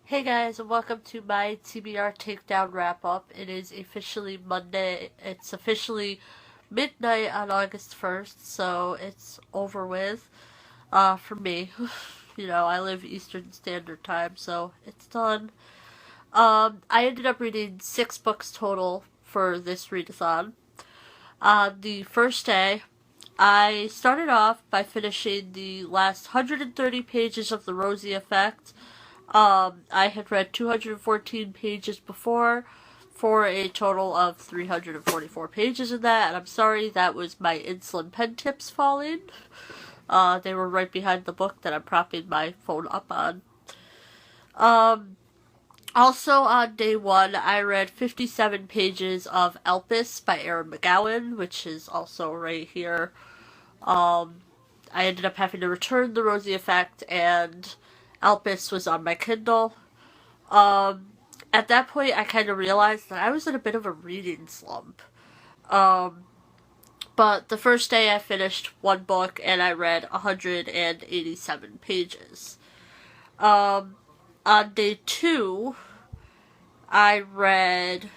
Hey guys, and welcome to my TBR Takedown Wrap Up. It is officially Monday. It's officially midnight on August 1st, so it's over with. For me. I live Eastern Standard Time, so it's done. I ended up reading 6 books total for this readathon. On the first day, I started off by finishing the last 130 pages of The Rosie Effect. I had read 214 pages before for a total of 344 pages in that, and I'm sorry, that was my insulin pen tips falling. They were right behind the book that I'm propping my phone up on. Also on day one, I read 57 pages of Elpis by Erin McGowan, which is also right here. I ended up having to return The Rosie Effect, and Elpis was on my Kindle. At that point, I kind of realized that I was in a bit of a reading slump. But the first day I finished one book and I read 187 pages. On day two, I read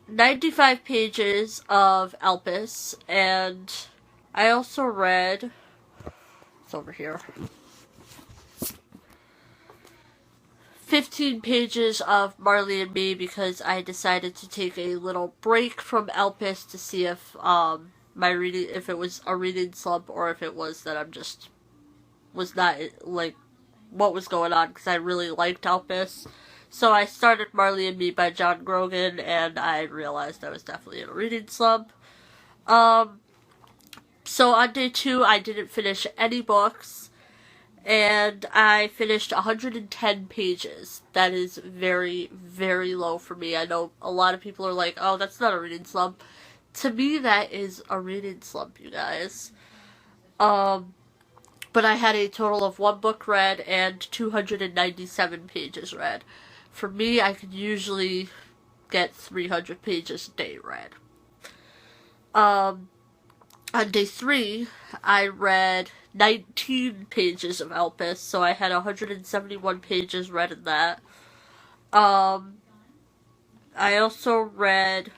95 pages of Elpis, and I also read, it's over here, 15 pages of Marley and Me because I decided to take a little break from Elpis to see if my reading, if it was a reading slump or if it was that was not like what was going on, because I really liked Elpis. So I started Marley and Me by John Grogan, and I realized I was definitely in a reading slump. So on day two, I didn't finish any books, and I finished 110 pages. That is very, very low for me. I know a lot of people are like, oh, that's not a reading slump. To me, that is a reading slump, you guys. But I had a total of 1 book read and 297 pages read. For me, I could usually get 300 pages a day read. On day three, I read 19 pages of Elpis, so I had 171 pages read in that. I also read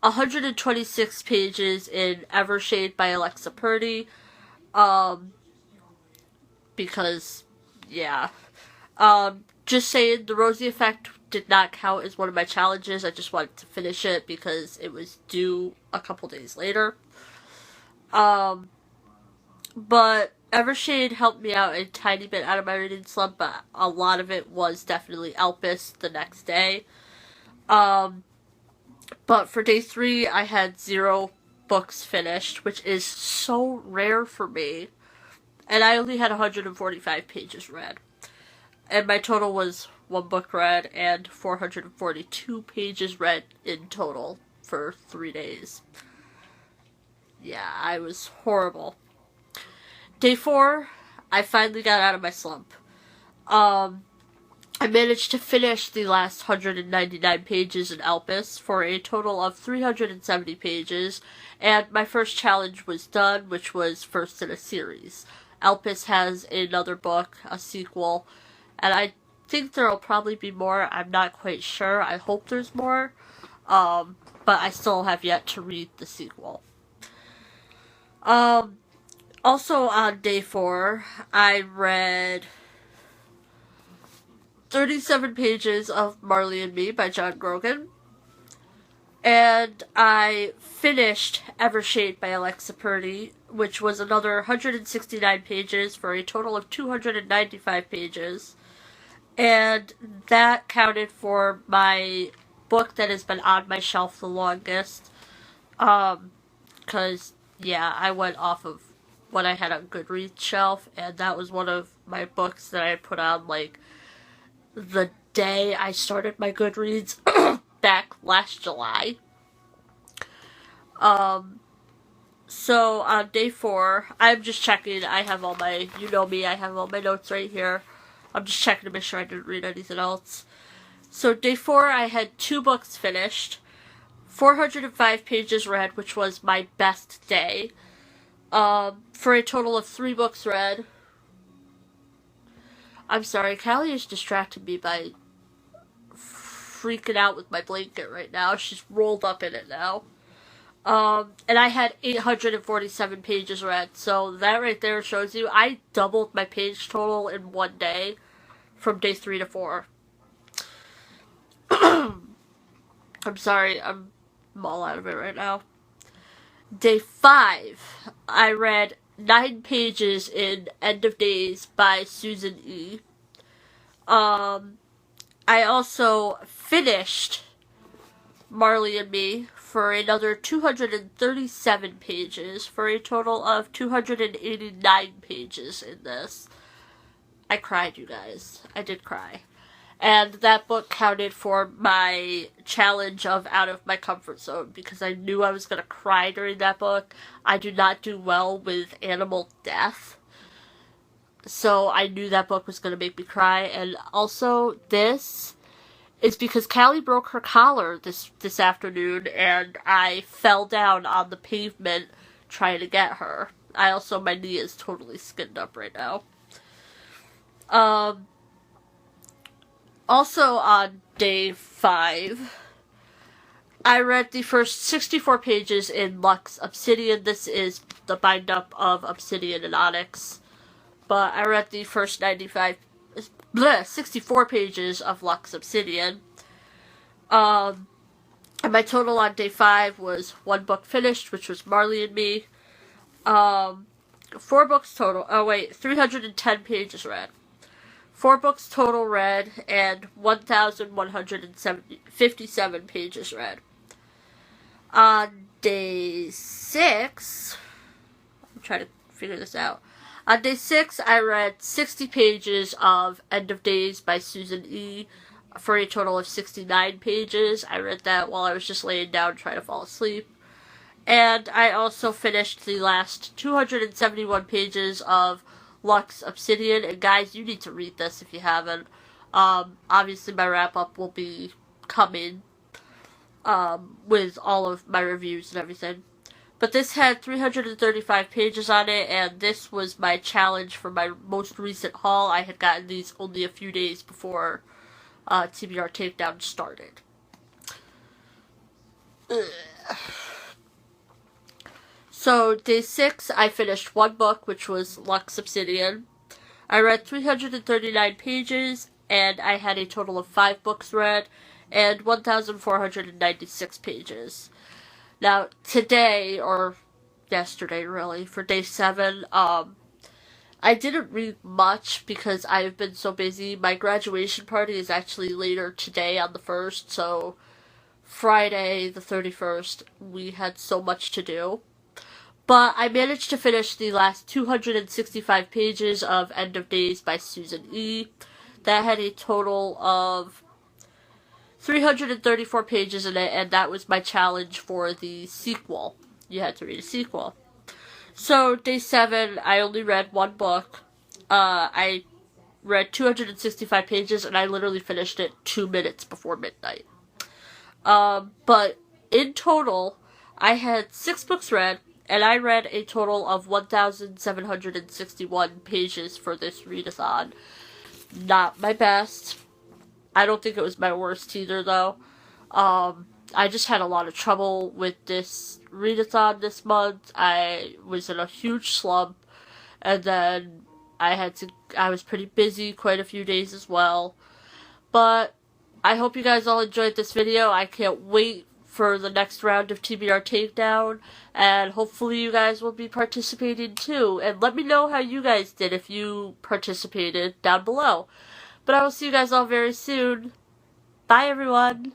126 pages in Evershade by Alexa Purdy, because, yeah. Just saying, The Rosie Effect did not count as one of my challenges. I just wanted to finish it because it was due a couple days later. But Evershade helped me out a tiny bit out of my reading slump, but a lot of it was definitely Elpis the next day. But for day three, I had 0 books finished, which is so rare for me. And I only had 145 pages read. And my total was 1 book read and 442 pages read in total for 3 days. Yeah, I was horrible. Day four, I finally got out of my slump. I managed to finish the last 199 pages in Elpis for a total of 370 pages, and my first challenge was done, which was first in a series. Elpis has another book, a sequel, and I think there'll probably be more. I'm not quite sure. I hope there's more, but I still have yet to read the sequel. Also on day four, I read 37 pages of Marley and Me by John Grogan. And I finished Evershade by Alexa Purdy, which was another 169 pages for a total of 295 pages. And that counted for my book that has been on my shelf the longest. Because, yeah, I went off of what I had on Goodreads shelf, and that was one of my books that I put on, like, the day I started my Goodreads back last July. So on day four, I'm just checking. I have all my, you know me, I have all my notes right here. I'm just checking to make sure I didn't read anything else. So day four, I had 2 books finished, 405 pages read, which was my best day, for a total of 3 books read, I'm sorry, Callie is distracting me by freaking out with my blanket right now. She's rolled up in it now. And I had 847 pages read, so that right there shows you I doubled my page total in one day from day 3 to 4. I'm sorry, I'm all out of it right now. Day 5, I read 9 pages in End of Days by Susan E. I also finished Marley and Me for another 237 pages, for a total of 289 pages in this. I cried, you guys. I did cry. And that book counted for my challenge of out of my comfort zone, because I knew I was going to cry during that book. I do not do well with animal death, so I knew that book was going to make me cry. And also, this is because Callie broke her collar this afternoon, and I fell down on the pavement trying to get her. My knee is totally skinned up right now. Also on day 5, I read the first 64 pages in Lux Obsidian. This is the bind-up of Obsidian and Onyx. But I read the first 64 pages of Lux Obsidian. And my total on day 5 was 1 book finished, which was Marley and Me. 4 books total. 310 pages read. 4 books total read, and 1,157 pages read. On day 6, I'm trying to figure this out. On day 6, I read 60 pages of End of Days by Susan E. for a total of 69 pages. I read that while I was just laying down trying to fall asleep. And I also finished the last 271 pages of Lux Obsidian, and guys, you need to read this if you haven't. Obviously my wrap-up will be coming, with all of my reviews and everything. But this had 335 pages on it, and this was my challenge for my most recent haul. I had gotten these only a few days before, TBR Takedown started. Ugh. So, day 6, I finished 1 book, which was Lux Obsidian. I read 339 pages, and I had a total of 5 books read, and 1,496 pages. Now, today, or yesterday really, for day 7, I didn't read much because I've been so busy. My graduation party is actually later today on the 1st, so Friday the 31st, we had so much to do. But I managed to finish the last 265 pages of End of Days by Susan E. That had a total of 334 pages in it, and that was my challenge for the sequel. You had to read a sequel. So, day 7, I only read 1 book. I read 265 pages, and I literally finished it 2 minutes before midnight. But in total, I had 6 books read, and I read a total of 1,761 pages for this readathon. Not my best. I don't think it was my worst either, though. I just had a lot of trouble with this readathon this month. I was in a huge slump, and then I was pretty busy quite a few days as well. But I hope you guys all enjoyed this video. I can't wait for the next round of TBR Takedown, and hopefully you guys will be participating too. And let me know how you guys did if you participated down below. But I will see you guys all very soon. Bye, everyone!